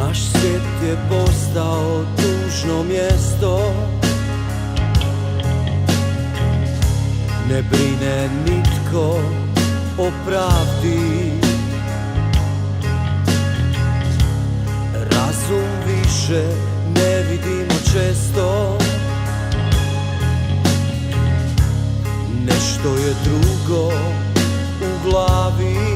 Naš svijet je postao tužno mjesto, ne brine nitko o pravdi. Razum više ne vidimo često, nešto je drugo u glavi.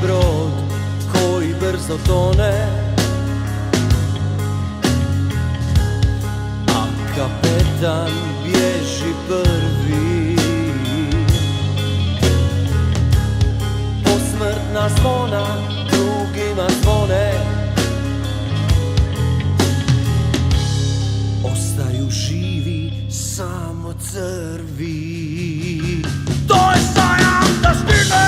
Brod koji brzo tone, a kapetan bježi prvi. Posmrtna zvona drugima zvone, ostaju živi samo crvi. To je sajam taštine.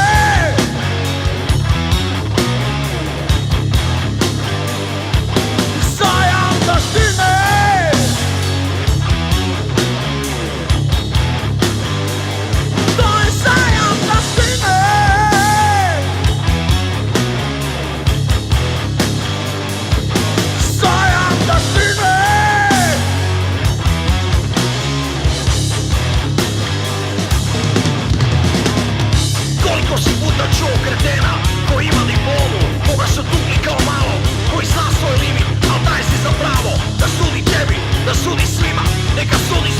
Kretena koji ima diplomu, koga su tukli kao malo, koji zna svoj limit, al daj si za pravo da sudi tebi, da sudi svima, neka sudi